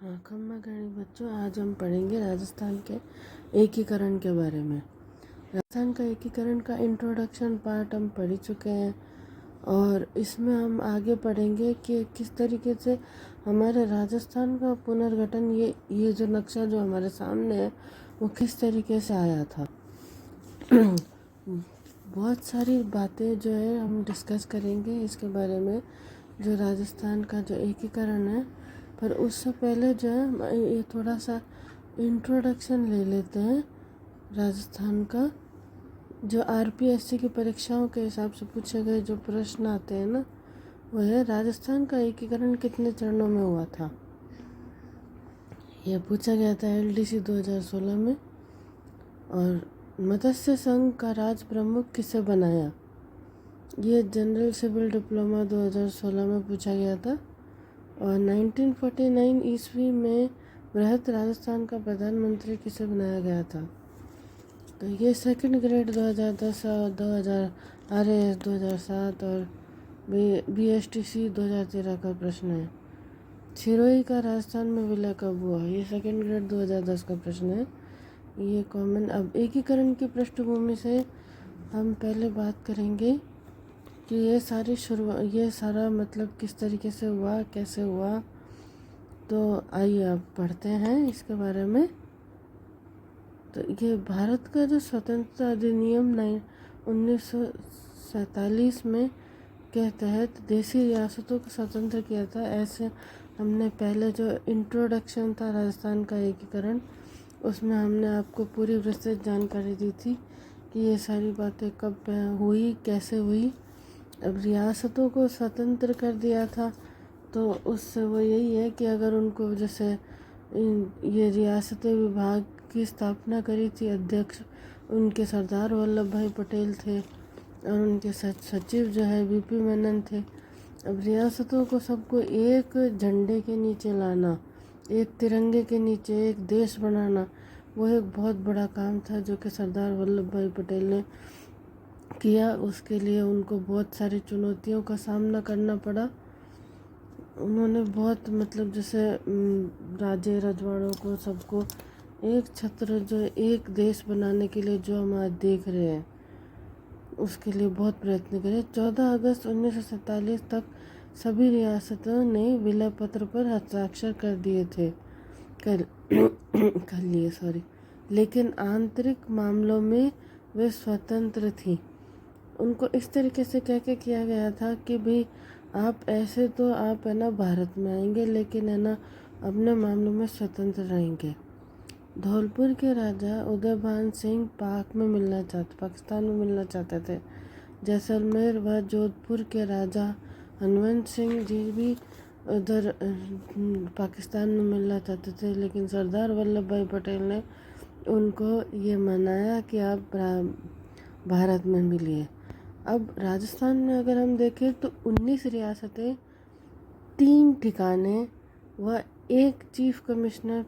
हाँ, खम्मा गणी बच्चों, आज हम पढ़ेंगे राजस्थान के एकीकरण के बारे में। राजस्थान का एकीकरण का इंट्रोडक्शन पार्ट हम पढ़ चुके हैं और इसमें हम आगे पढ़ेंगे कि किस तरीके से हमारे राजस्थान का पुनर्गठन, ये जो नक्शा जो हमारे सामने है वो किस तरीके से आया था। बहुत सारी बातें जो है हम डिस्कस करेंगे इसके बारे में, जो राजस्थान का जो एकीकरण है। पर उससे पहले जो है ये थोड़ा सा इंट्रोडक्शन ले लेते हैं राजस्थान का। जो आरपीएससी की परीक्षाओं के हिसाब से पूछे गए जो प्रश्न आते हैं ना, वो है राजस्थान का एकीकरण कितने चरणों में हुआ था। यह पूछा गया था एलडीसी 2016 में। और मत्स्य संघ का राज प्रमुख किसे बनाया, ये जनरल सिविल डिप्लोमा 2016 में पूछा गया था। और 1949 ईस्वी में बृहत राजस्थान का प्रधानमंत्री किसे बनाया गया था। तो ये सेकंड ग्रेड 2010 और 2000 आरएएस 2007 और बीएसटीसी 2013 का प्रश्न है। सिरोही का राजस्थान में विलय कब हुआ, ये सेकंड ग्रेड 2010 का प्रश्न है। ये कॉमन। अब एकीकरण की पृष्ठभूमि से हम पहले बात करेंगे कि ये सारा मतलब किस तरीके से हुआ, कैसे हुआ। तो आइए अब पढ़ते हैं इसके बारे में। तो ये भारत का जो स्वतंत्रता अधिनियम 1947 में के तहत देशी रियासतों को स्वतंत्र किया था। ऐसे हमने पहले जो इंट्रोडक्शन था राजस्थान का एकीकरण, उसमें हमने आपको पूरी विस्तृत जानकारी दी थी कि ये सारी बातें कब हुई, कैसे हुई। अब रियासतों को स्वतंत्र कर दिया था, तो उससे वो यही है कि अगर उनको जैसे ये रियासती विभाग की स्थापना करी थी, अध्यक्ष उनके सरदार वल्लभ भाई पटेल थे और उनके सचिव जो है वीपी मेनन थे। अब रियासतों को सबको एक झंडे के नीचे लाना, एक तिरंगे के नीचे एक देश बनाना, वो एक बहुत बड़ा काम था जो कि सरदार वल्लभ भाई पटेल ने किया। उसके लिए उनको बहुत सारी चुनौतियों का सामना करना पड़ा। उन्होंने बहुत मतलब जैसे राजे रजवाड़ों को सबको एक छत्र जो एक देश बनाने के लिए जो हम आज देख रहे हैं, उसके लिए बहुत प्रयत्न करे। 14 अगस्त 1947 तक सभी रियासतों ने विलय पत्र पर हस्ताक्षर कर दिए थे कर लिए सॉरी, लेकिन आंतरिक मामलों में वे स्वतंत्र थी। उनको इस तरीके से कह के किया गया था कि भाई आप ऐसे तो आप है ना भारत में आएंगे, लेकिन है ना अपने मामलों में स्वतंत्र रहेंगे। धौलपुर के राजा उदयभान सिंह पाकिस्तान में मिलना चाहते थे। जैसलमेर व जोधपुर के राजा हनवंत सिंह जी भी उधर पाकिस्तान में मिलना चाहते थे, लेकिन सरदार वल्लभ भाई पटेल ने उनको ये मनाया कि आप भारत में मिलिए। अब राजस्थान में अगर हम देखें तो 19 रियासतें, 3 ठिकाने व 1 चीफ कमिश्नर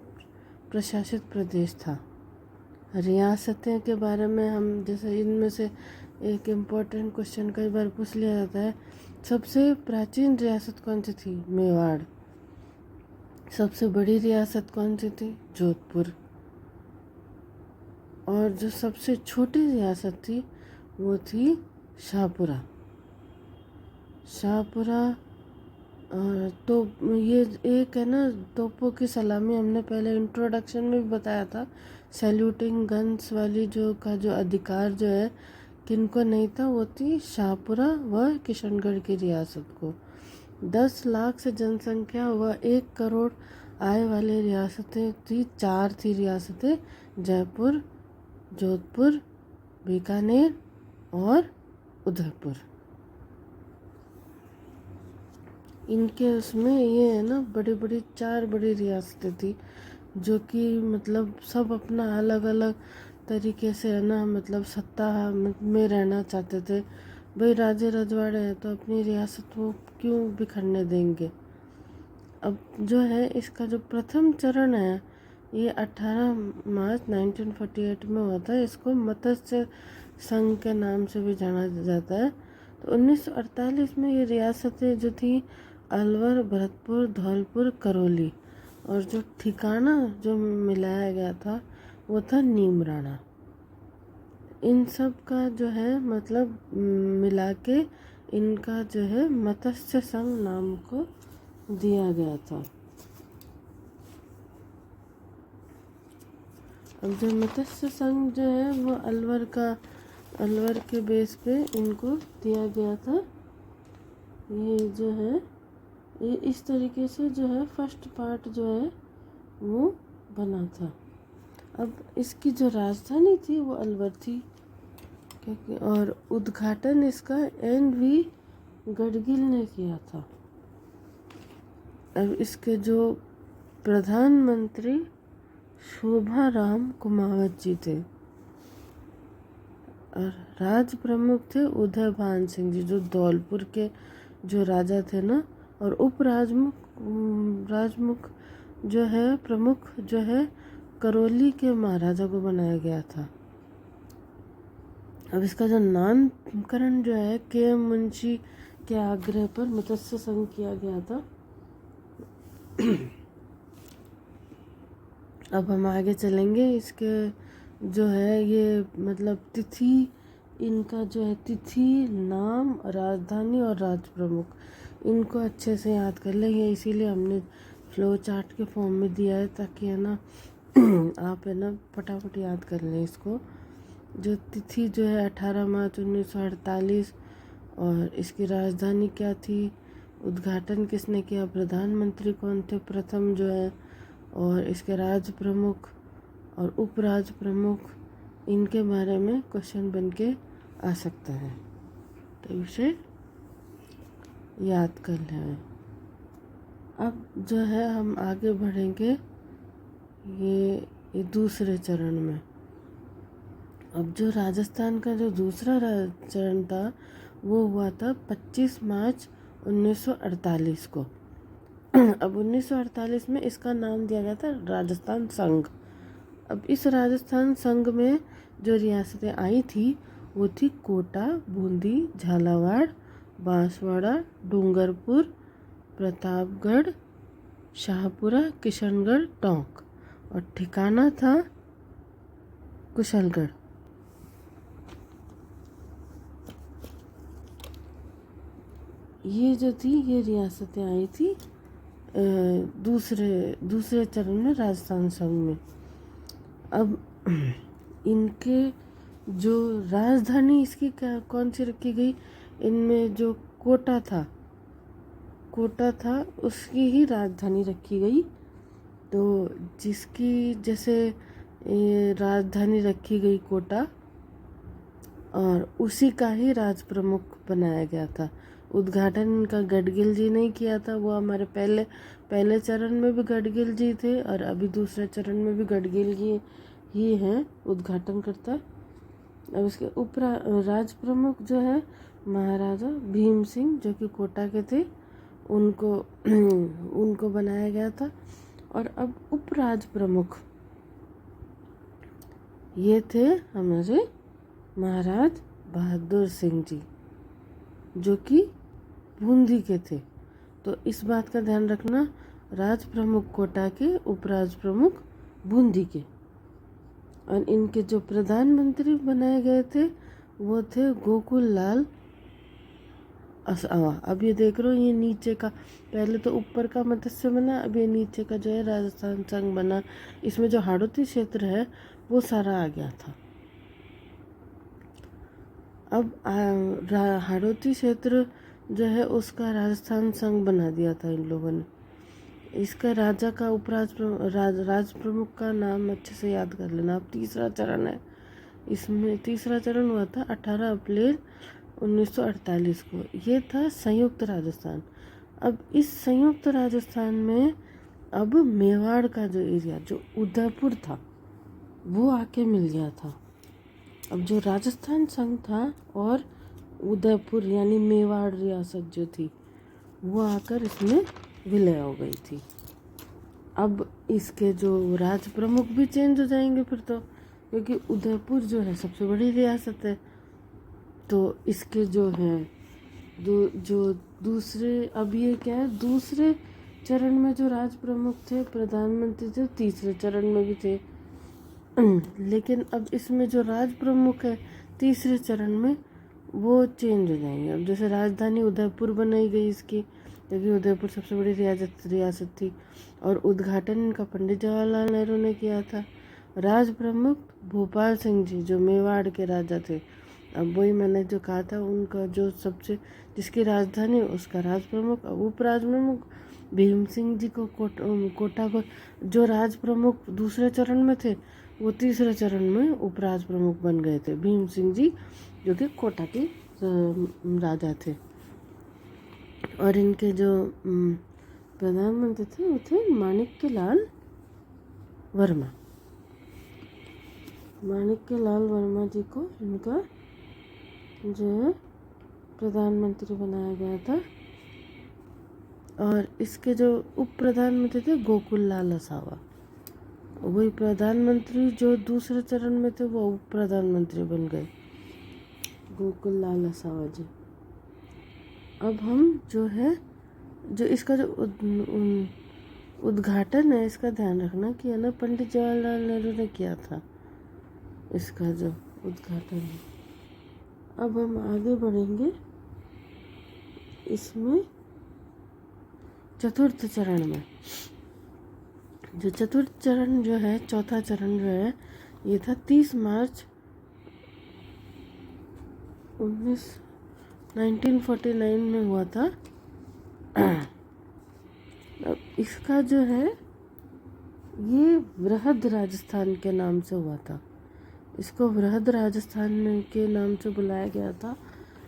प्रशासित प्रदेश था। रियासतें के बारे में हम जैसे इनमें से एक इम्पोर्टेंट क्वेश्चन कई बार पूछ लिया जाता है। सबसे प्राचीन रियासत कौन सी थी, मेवाड़। सबसे बड़ी रियासत कौन सी थी, जोधपुर। और जो सबसे छोटी रियासत थी वो थी शाहपुरा। तो ये एक है ना तोपों की सलामी, हमने पहले इंट्रोडक्शन में भी बताया था। सैल्यूटिंग गन्स वाली जो अधिकार जो है किनको नहीं था, वो थी शाहपुरा व किशनगढ़ की रियासत को। 10 लाख से जनसंख्या व 1 करोड़ आय वाली रियासतें थी। 4 थी रियासतें, जयपुर, जोधपुर, बीकानेर और उदयपुर। इनके उसमें ये है ना बड़ी बड़ी 4 बड़ी रियासतें थी, जो कि मतलब सब अपना अलग अलग तरीके से है ना मतलब सत्ता में रहना चाहते थे। भाई राजे रजवाड़े हैं तो अपनी रियासत को क्यों बिखरने देंगे। अब जो है इसका जो प्रथम चरण है ये 18 मार्च 1948 में हुआ था। इसको मत्स्य संघ के नाम से भी जाना जाता है। तो 1948 में ये रियासतें जो थी अलवर, भरतपुर, धौलपुर, करौली और जो ठिकाना जो मिलाया गया था वो था नीमराणा। इन सब का जो है मतलब मिला के इनका जो है मत्स्य संघ नाम को दिया गया था। अब जो मत्स्य संघ जो है वो अलवर के बेस पे इनको दिया गया था। ये जो है ये इस तरीके से जो है फर्स्ट पार्ट जो है वो बना था। अब इसकी जो राजधानी थी वो अलवर थी, क्योंकि और उद्घाटन इसका NV गडगिल ने किया था। अब इसके जो प्रधानमंत्री शोभाराम कुमावत जी थे और राज प्रमुख थे उदय भान सिंह जी, जो धौलपुर के जो राजा थे ना। और उप राजमुख जो है प्रमुख जो है करौली के महाराजा को बनाया गया था। अब इसका जो नामकरण जो है KM मुंशी के आग्रह पर मत्स्य संघ किया गया था। अब हम आगे चलेंगे। इसके जो है ये मतलब तिथि, इनका जो है तिथि, नाम, राजधानी और राज प्रमुख, इनको अच्छे से याद कर लेंगे। इसीलिए हमने फ्लो चार्ट के फॉर्म में दिया है, ताकि है ना आप है ना फटाफट याद कर लें इसको। जो तिथि जो है 18 मार्च 1948, और इसकी राजधानी क्या थी, उद्घाटन किसने किया, प्रधानमंत्री कौन थे प्रथम जो है, और इसके राज प्रमुख और उपराज प्रमुख, इनके बारे में क्वेश्चन बन के आ सकता है, तो इसे याद कर लें। अब जो है हम आगे बढ़ेंगे ये दूसरे चरण में। अब जो राजस्थान का जो दूसरा चरण था वो हुआ था 25 मार्च 1948 को। अब 1948 में इसका नाम दिया गया था राजस्थान संघ। अब इस राजस्थान संघ में जो रियासतें आई थी वो थी कोटा, बूंदी, झालावाड़, बांसवाड़ा, डूंगरपुर, प्रतापगढ़, शाहपुरा, किशनगढ़, टोंक, और ठिकाना था कुशलगढ़। ये जो थी ये रियासतें आई थी दूसरे चरण में राजस्थान संघ में। अब इनके जो राजधानी इसकी कौन सी रखी गई, इनमें जो कोटा था उसकी ही राजधानी रखी गई। तो जिसकी जैसे राजधानी रखी गई कोटा, और उसी का ही राज प्रमुख बनाया गया था। उद्घाटन इनका गडगिल जी ने किया था। वो हमारे पहले चरण में भी गडगिल जी थे और अभी दूसरे चरण में भी गडगिल जी ही हैं उद्घाटन करता। अब इसके राज प्रमुख जो है महाराजा भीम सिंह, जो कि कोटा के थे, उनको बनाया गया था। और अब उपराज प्रमुख ये थे हमारे महाराज बहादुर सिंह जी, जो कि बूंदी के थे। तो इस बात का ध्यान रखना, राज प्रमुख कोटा के, उपराज प्रमुख बूंदी के। और इनके जो प्रधानमंत्री बनाए गए थे वो थे गोकुल लाल असावा। अब ये देख रहे हो, ये नीचे का, पहले तो ऊपर का मत्स्य बना, अब ये नीचे का जो है राजस्थान संघ बना। इसमें जो हाड़ौती क्षेत्र है वो सारा आ गया था। अब हाड़ौती क्षेत्र जो है उसका राजस्थान संघ बना दिया था इन लोगों ने। इसका राजा का राज प्रमुख का नाम अच्छे से याद कर लेना। अब तीसरा चरण है, इसमें तीसरा चरण हुआ था 18 अप्रैल 1948 को। ये था संयुक्त राजस्थान। अब इस संयुक्त राजस्थान में अब मेवाड़ का जो एरिया, जो उदयपुर था, वो आके मिल गया था। अब जो राजस्थान संघ था और उदयपुर यानी मेवाड़ रियासत जो थी वो आकर इसमें विलय हो गई थी। अब इसके जो राज प्रमुख भी चेंज हो जाएंगे फिर तो, क्योंकि उदयपुर जो है सबसे बड़ी रियासत है। तो इसके जो हैं जो दूसरे, अब ये क्या है, दूसरे चरण में जो राज प्रमुख थे, प्रधानमंत्री थे, तीसरे चरण में भी थे। लेकिन अब इसमें जो राज प्रमुख है तीसरे चरण में, वो चेंज हो जाएंगे। अब जैसे राजधानी उदयपुर बनाई गई इसकी, क्योंकि उदयपुर सबसे बड़ी रियासत थी, और उद्घाटन इनका पंडित जवाहरलाल नेहरू ने किया था। राज प्रमुख भोपाल सिंह जी, जो मेवाड़ के राजा थे। अब वही मैंने जो कहा था, उनका जो सबसे जिसकी राजधानी, उसका राज प्रमुख। अब उप राज प्रमुख भीम सिंह जी को कोटा को, जो राज प्रमुख दूसरे चरण में थे, वो तीसरे चरण में उपराज प्रमुख बन गए थे, भीम सिंह जी, जो कि कोटा के राजा थे। और इनके जो प्रधानमंत्री थे वो थे माणिक्यलाल वर्मा। माणिक्यलाल वर्मा जी को इनका जो है प्रधानमंत्री बनाया गया था। और इसके जो उप प्रधानमंत्री थे गोकुल लाल असावा। वही प्रधानमंत्री जो दूसरे चरण में थे वो उप प्रधानमंत्री बन गए, गोकुल लाल असावा जी। अब हम जो है, जो इसका जो उद्घाटन है, इसका ध्यान रखना कि है ना, पंडित जवाहरलाल नेहरू ने किया था इसका जो उद्घाटन है। अब हम आगे बढ़ेंगे इसमें चतुर्थ चरण में। जो चतुर्थ चरण जो है, चौथा चरण जो है, ये था 30 मार्च 1949 में हुआ था। अब इसका जो है, ये वृहद राजस्थान के नाम से हुआ था। इसको वृहद राजस्थान के नाम से बुलाया गया था।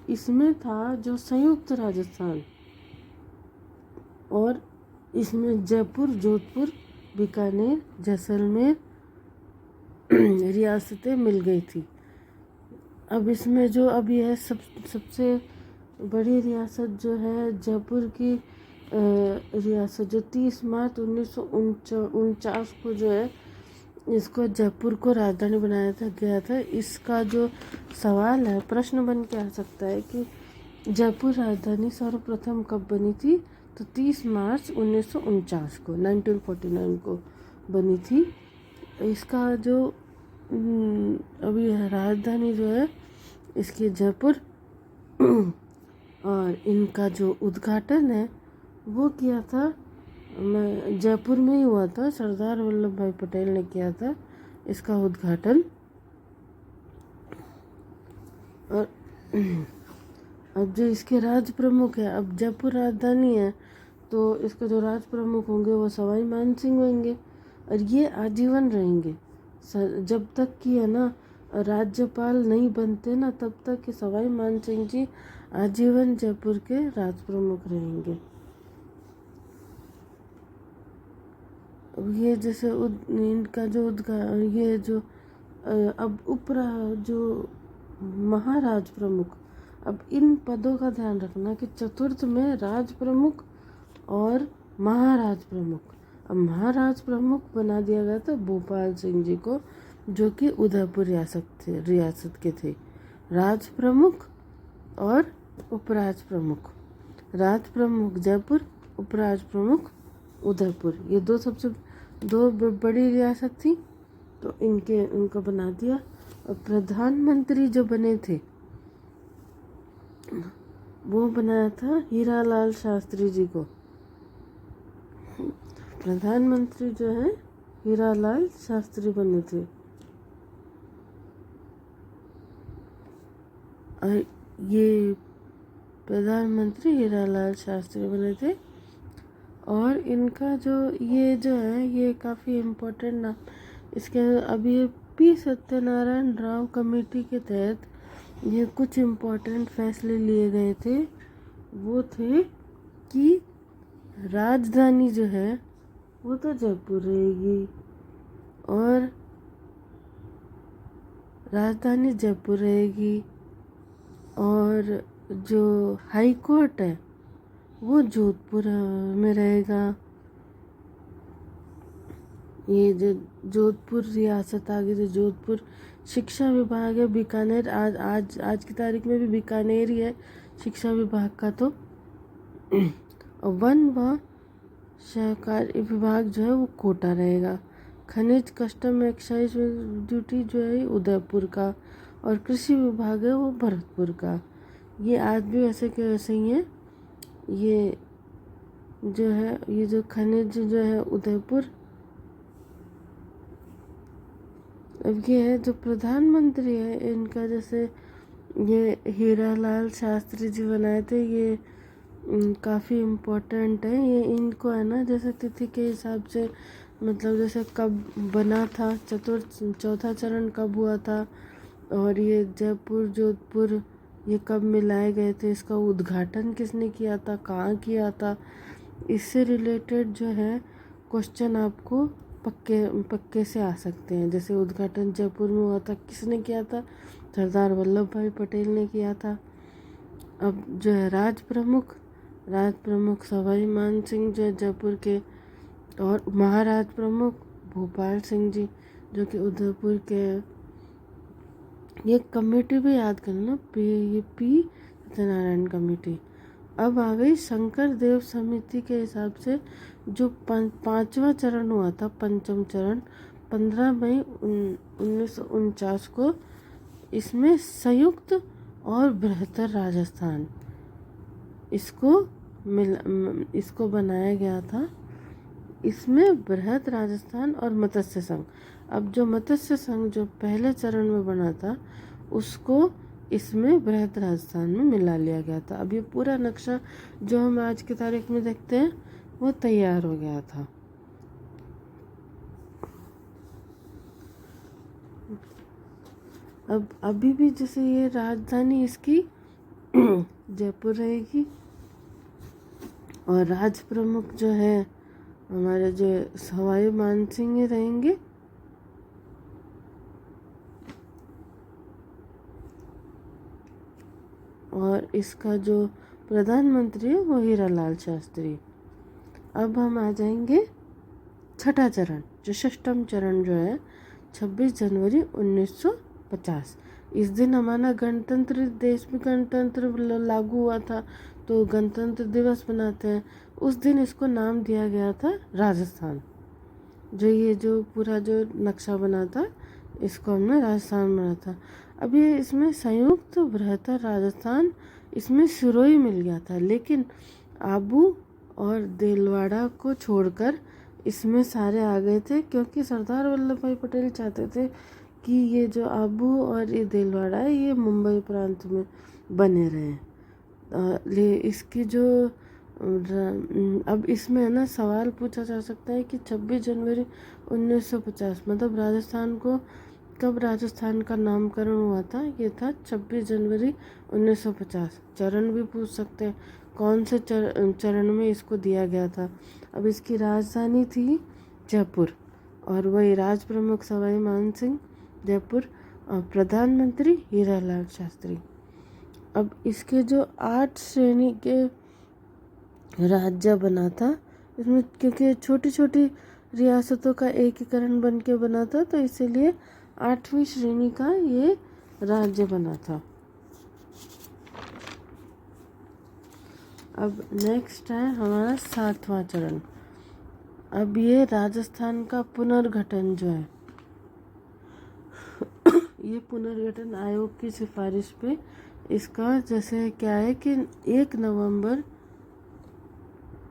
इसमें था जो संयुक्त राजस्थान, और इसमें जयपुर, जोधपुर, बीकानेर, जैसलमेर रियासतें मिल गई थी। अब इसमें जो अब यह सबसे बड़ी रियासत जो है, जयपुर की रियासत, जो 30 मार्च 1949 को जो है, इसको जयपुर को राजधानी बनाया गया था। इसका जो सवाल है, प्रश्न बन के आ सकता है कि जयपुर राजधानी सर्वप्रथम कब बनी थी? तो 30 मार्च 1949 को, 1949 को बनी थी। इसका जो अभी राजधानी जो है इसकी जयपुर, और इनका जो उद्घाटन है वो किया था, जयपुर में ही हुआ था। सरदार वल्लभ भाई पटेल ने किया था इसका उद्घाटन। और अब जो इसके राज प्रमुख है, अब जयपुर राजधानी है तो इसके जो राज प्रमुख होंगे वो सवाई मान सिंह होंगे, और ये आजीवन रहेंगे। जब तक कि है ना राज्यपाल नहीं बनते ना, तब तक कि सवाई मान सिंह जी आजीवन जयपुर के राज प्रमुख रहेंगे। ये जैसे इनका जो ये जो अब जो महाराज प्रमुख, अब इन पदों का ध्यान रखना कि चतुर्थ में राज प्रमुख और महाराज प्रमुख। अब महाराज प्रमुख बना दिया गया था भोपाल सिंह जी को, जो कि उदयपुर रियासत के थे। राज प्रमुख और उपराज प्रमुख, राज प्रमुख जयपुर, उपराज प्रमुख उदयपुर, ये दो बड़ी रियासत थी, तो इनको बना दिया। और प्रधानमंत्री जो बने थे वो बनाया था हीरालाल शास्त्री जी को। प्रधानमंत्री जो है हीरालाल शास्त्री बने थे। और ये प्रधानमंत्री हीरालाल शास्त्री बने थे। और इनका जो है ये काफ़ी इम्पोर्टेंट ना, इसके अभी पी सत्यनारायण राव कमेटी के तहत ये कुछ इम्पोर्टेंट फैसले लिए गए थे। वो थे कि राजधानी जो है वो तो जयपुर रहेगी, और राजधानी जयपुर रहेगी, और जो हाई कोर्ट है वो जोधपुर में रहेगा। ये जो जोधपुर रियासत आ गई, तो जोधपुर शिक्षा विभाग है, बीकानेर आज की तारीख में भी बीकानेर ही है शिक्षा विभाग का। तो वन व सहकारी विभाग जो है वो कोटा रहेगा। खनिज कस्टम एक्साइज ड्यूटी जो है उदयपुर का, और कृषि विभाग है वो भरतपुर का। ये आज भी वैसे के वैसे ही है। ये जो है ये जो खनिज जो है उदयपुर। अब ये है जो प्रधानमंत्री है इनका, जैसे ये हीरालाल शास्त्री जी बनाए थे, ये काफ़ी इम्पोर्टेंट है। ये इनको है ना जैसे तिथि के हिसाब से, मतलब जैसे कब बना था, चौथा चरण कब हुआ था, और ये जयपुर जोधपुर ये कब मिलाए गए थे, इसका उद्घाटन किसने किया था, कहाँ किया था, इससे रिलेटेड जो है क्वेश्चन आपको पक्के से आ सकते हैं। जैसे उद्घाटन जयपुर में हुआ था, किसने किया था, सरदार वल्लभ भाई पटेल ने किया था। अब जो है राज प्रमुख सवाई मान सिंह जो है जयपुर के, और महाराज प्रमुख भोपाल सिंह जी जो कि उदयपुर के। ये कमेटी भी याद करना, पी सत्यनारायण कमेटी। अब आ गई शंकर देव समिति के हिसाब से जो पांचवा चरण हुआ था, पंचम चरण 15 मई 1949 को। इसमें संयुक्त और बृहत्तर राजस्थान इसको बनाया गया था। इसमें बृहद राजस्थान और मत्स्य संघ, अब जो मत्स्य संघ जो पहले चरण में बना था उसको इसमें बृहद राजस्थान में मिला लिया गया था। अब ये पूरा नक्शा जो हम आज की तारीख में देखते हैं वो तैयार हो गया था। अब अभी भी जैसे ये राजधानी इसकी जयपुर रहेगी, और राज प्रमुख जो है हमारे जो सवाई मान सिंह रहेंगे, और इसका जो प्रधानमंत्री है वो हीरालाल शास्त्री। अब हम आ जाएंगे छठा चरण, जो षष्ठम चरण जो है 26 जनवरी 1950। इस दिन हमारा गणतंत्र, देश में गणतंत्र लागू हुआ था, तो गणतंत्र दिवस मनाते हैं। उस दिन इसको नाम दिया गया था राजस्थान। जो पूरा जो नक्शा बना था इसको हमने राजस्थान बना था। अब ये इसमें संयुक्त बृहत्तर राजस्थान, इसमें सिरोही मिल गया था, लेकिन आबू और देलवाड़ा को छोड़कर इसमें सारे आ गए थे, क्योंकि सरदार वल्लभ भाई पटेल चाहते थे कि ये जो आबू और ये देलवाड़ा है ये मुंबई प्रांत में बने रहे। इसकी जो अब इसमें है ना सवाल पूछा जा सकता है कि 26 जनवरी 1950 मतलब राजस्थान को कब राजस्थान का नामकरण हुआ था। ये था 26 जनवरी 1950। चरण भी पूछ सकते हैं कौन से चरण में इसको दिया गया था। अब इसकी राजधानी थी जयपुर, और वही राज प्रमुख सवाई मान सिंह जयपुर, और प्रधानमंत्री हीरालाल शास्त्री। अब इसके जो 8 श्रेणी के राज्य बना था, इसमें क्योंकि छोटी छोटी रियासतों का एकीकरण बन के बना था, तो इसीलिए 8वीं श्रेणी का ये राज्य बना था। अब नेक्स्ट है हमारा 7वां चरण। अब ये राजस्थान का पुनर्गठन जो है ये पुनर्गठन आयोग की सिफारिश पे इसका जैसे क्या है कि 1 नवंबर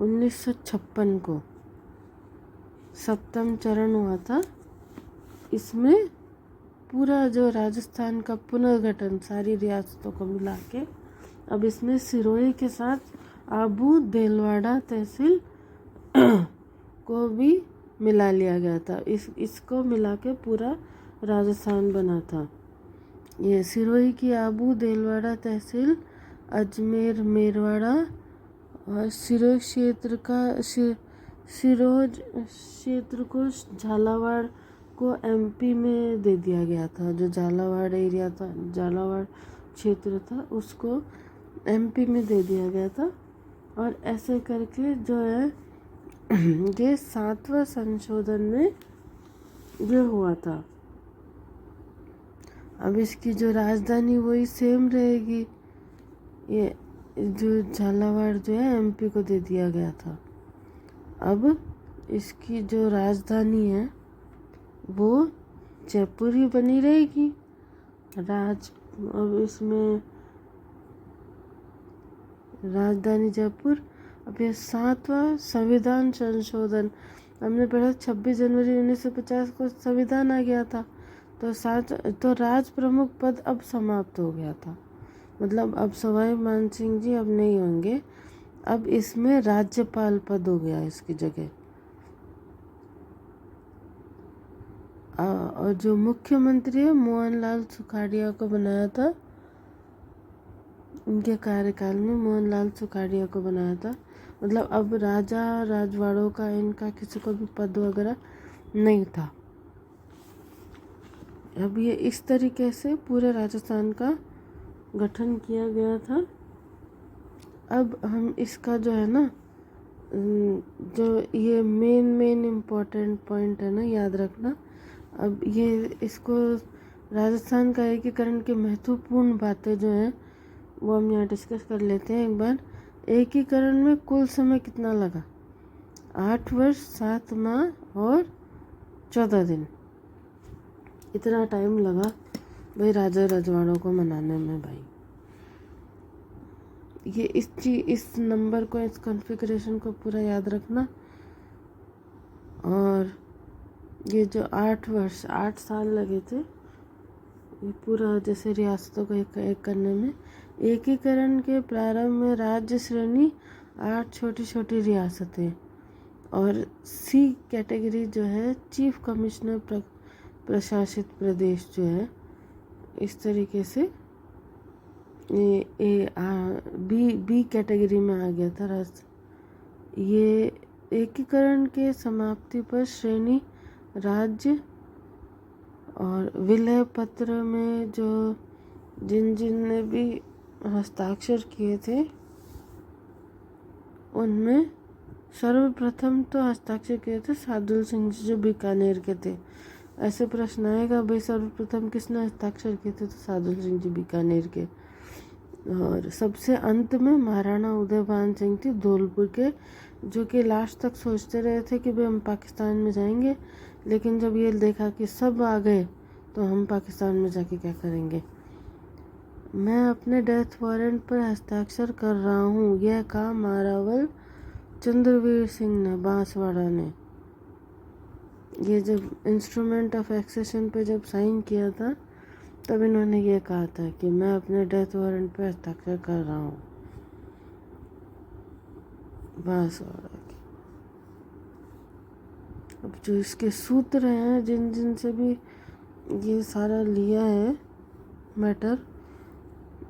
1956 को 7वां चरण हुआ था। इसमें पूरा जो राजस्थान का पुनर्गठन सारी रियासतों को मिला के, अब इसमें सिरोही के साथ आबू देलवाड़ा तहसील को भी मिला लिया गया था। इसको मिला के पूरा राजस्थान बना था। ये सिरोही की आबू देलवाड़ा तहसील, अजमेर मेरवाड़ा और सिरोही क्षेत्र को झालावाड़ को एमपी में दे दिया गया था। जो झालावाड़ एरिया था, झालावाड़ क्षेत्र था, उसको एमपी में दे दिया गया था। और ऐसे करके जो है ये 7वां संशोधन में ये हुआ था। अब इसकी जो राजधानी वही सेम रहेगी। ये जो झालावाड़ जो है एमपी को दे दिया गया था। अब इसकी जो राजधानी है वो जयपुर ही बनी रहेगी। अब इसमें राजधानी जयपुर। अब ये 7वां संविधान संशोधन, हमने पढ़ा 26 जनवरी 1950 को संविधान आ गया था। तो राज प्रमुख पद अब समाप्त हो गया था, मतलब अब सवाई मानसिंह जी अब नहीं होंगे, अब इसमें राज्यपाल पद हो गया इसकी जगह। और जो मुख्यमंत्री है मोहनलाल सुखाड़िया को बनाया था, उनके कार्यकाल में मोहनलाल सुखाड़िया को बनाया था। मतलब अब राजा राजवाड़ों का इनका किसी को भी पद वगैरह नहीं था। अब ये इस तरीके से पूरे राजस्थान का गठन किया गया था। अब हम इसका जो है ना, जो ये मेन इम्पोर्टेंट पॉइंट है ना, याद रखना। अब ये इसको राजस्थान का एकीकरण की महत्वपूर्ण बातें जो हैं वो हम यहाँ डिस्कस कर लेते हैं एक बार। एकीकरण में कुल समय कितना लगा? 8 वर्ष 7 माह और 14 दिन, इतना टाइम लगा भाई राजा रजवाड़ों को मनाने में। भाई ये इस नंबर को, इस कॉन्फ़िगरेशन को पूरा याद रखना। और ये जो 8 साल लगे थे ये पूरा जैसे रियासतों को एक करने में। एकीकरण के प्रारंभ में राज्य श्रेणी 8 छोटी छोटी रियासतें और सी कैटेगरी जो है चीफ कमिश्नर प्रशासित प्रदेश जो है, इस तरीके से बी कैटेगरी में आ गया था राज्य। ये एकीकरण के समाप्ति पर श्रेणी राज्य और विलय पत्र में जो जिन ने भी हस्ताक्षर किए थे उनमें सर्वप्रथम तो हस्ताक्षर किए थे सादुल सिंह जी जो बीकानेर के थे। ऐसे प्रश्न आएगा भाई सर्वप्रथम किसने हस्ताक्षर किए थे, तो सादुल सिंह जी बीकानेर के। और सबसे अंत में महाराणा उदयभान सिंह थी धौलपुर के, जो कि लास्ट तक सोचते रहे थे कि भाई हम पाकिस्तान में जाएंगे, लेकिन जब ये देखा कि सब आ गए तो हम पाकिस्तान में जाके क्या करेंगे। मैं अपने डेथ वारंट पर हस्ताक्षर कर रहा हूँ, यह कहा मारावल चंद्रवीर सिंह ने, बांसवाड़ा ने। ये जब इंस्ट्रूमेंट ऑफ एक्सेशन पे जब साइन किया था तब इन्होंने ये कहा था कि मैं अपने डेथ वारंट पे हस्ताक्षर कर रहा हूँ, बांसवाड़ा के। अब जो इसके सूत्र हैं जिन से भी ये सारा लिया है मैटर,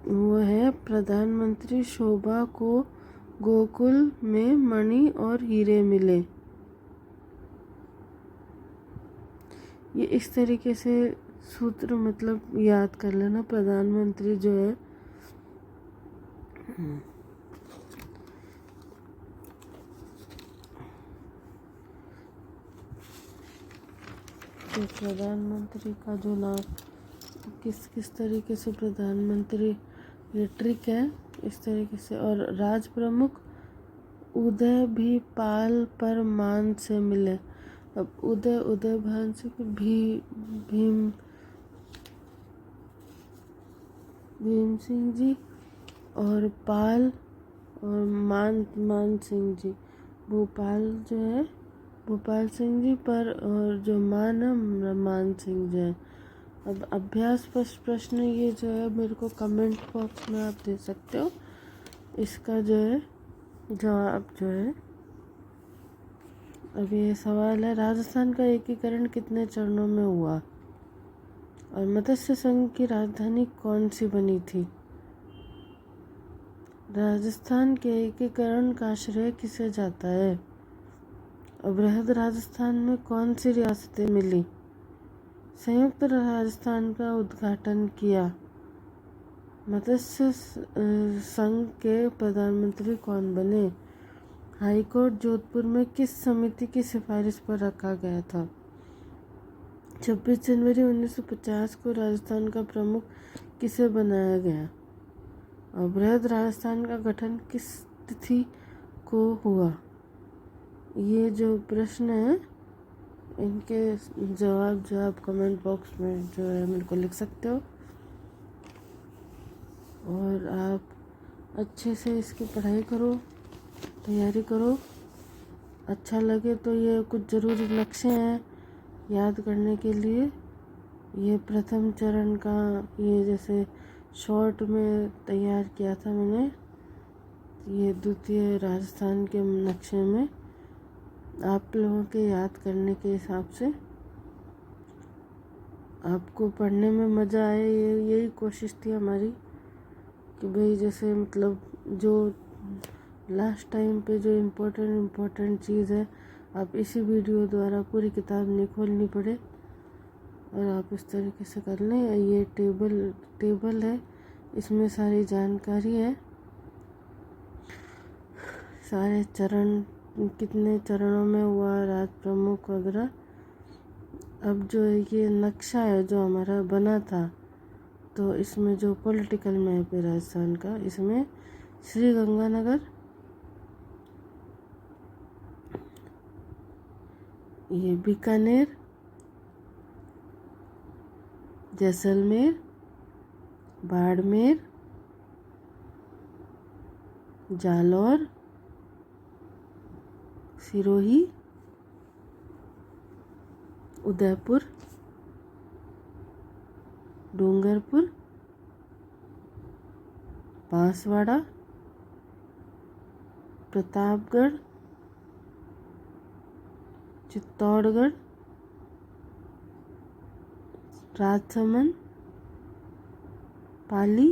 वो है प्रधानमंत्री शोभा को गोकुल में मणि और हीरे मिले। ये इस तरीके से सूत्र मतलब याद कर लेना। प्रधानमंत्री जो है तो प्रधानमंत्री का जो नाम किस तरीके से प्रधानमंत्री, ये ट्रिक है इस तरीके से। और राज प्रमुख उदय भी पाल पर मान से मिले। अब उदय भान से भीम सिंह जी और पाल और मान सिंह जी, भोपाल जो है भोपाल सिंह जी पर, और जो मान है मान सिंह जी है। अब अभ्यास प्रश्न ये जो है मेरे को कमेंट बॉक्स में आप दे सकते हो, इसका जो है जवाब जो है। अब ये सवाल है राजस्थान का एकीकरण कितने चरणों में हुआ और मत्स्य संघ की राजधानी कौन सी बनी थी। राजस्थान के एकीकरण का श्रेय किसे जाता है। बृहद राजस्थान में कौन सी रियासतें मिली। संयुक्त राजस्थान का उद्घाटन किया। मत्स्य संघ के प्रधानमंत्री कौन बने। हाईकोर्ट जोधपुर में किस समिति की सिफारिश पर रखा गया था। 26 जनवरी 1950 को राजस्थान का प्रमुख किसे बनाया गया। और बृहद राजस्थान का गठन किस तिथि को हुआ। ये जो प्रश्न है इनके जवाब जो आप कमेंट बॉक्स में जो है मेरे को लिख सकते हो, और आप अच्छे से इसकी पढ़ाई करो, तैयारी करो। अच्छा लगे तो ये कुछ ज़रूरी नक्शे हैं याद करने के लिए। ये प्रथम चरण का, ये जैसे शॉर्ट में तैयार किया था मैंने, ये द्वितीय राजस्थान के नक्शे में आप लोगों के याद करने के हिसाब से आपको पढ़ने में मज़ा आए, यही कोशिश थी हमारी कि भाई जैसे मतलब जो लास्ट टाइम पे जो इम्पोर्टेंट चीज़ है आप इसी वीडियो द्वारा पूरी किताब नहीं खोलनी पड़े और आप इस तरीके से कर लें। ये टेबल है, इसमें सारी जानकारी है, सारे चरण कितने चरणों में हुआ, राज प्रमुख वगैरह। अब जो ये नक्शा है जो हमारा बना था, तो इसमें जो पॉलिटिकल मैप है राजस्थान का, इसमें श्री गंगानगर, ये बीकानेर, जैसलमेर, बाड़मेर, जालौर, सिरोही, उदयपुर, डूंगरपुर, बांसवाड़ा, प्रतापगढ़, चित्तौड़गढ़, राजसमंद, पाली,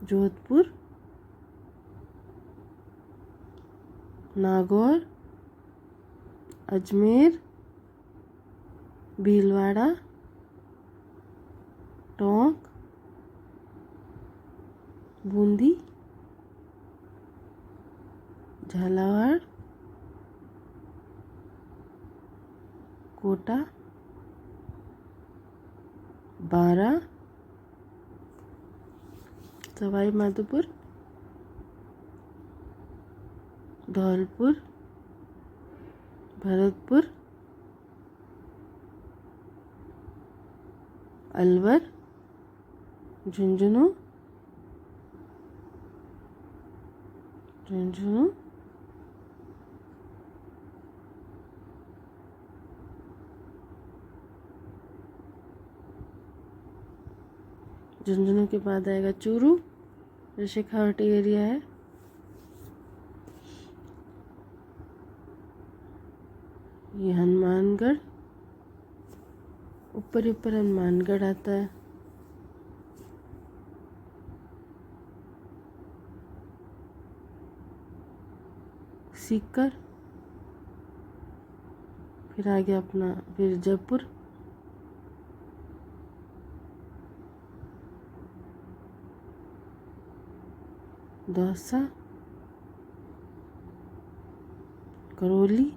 जोधपुर, नागौर, अजमेर, भीलवाड़ा, टोंक, बूंदी, झालावाड़, कोटा, बारा, सवाई माधोपुर, धौलपुर, भरतपुर, अलवर, झुंझुनू, झुंझुनू के बाद आएगा चूरू, जो शेखावटी एरिया है। ये हनुमानगढ़, ऊपर हनुमानगढ़ आता है। सीकर, फिर आ गया अपना फिर जयपुर, दौसा, करौली,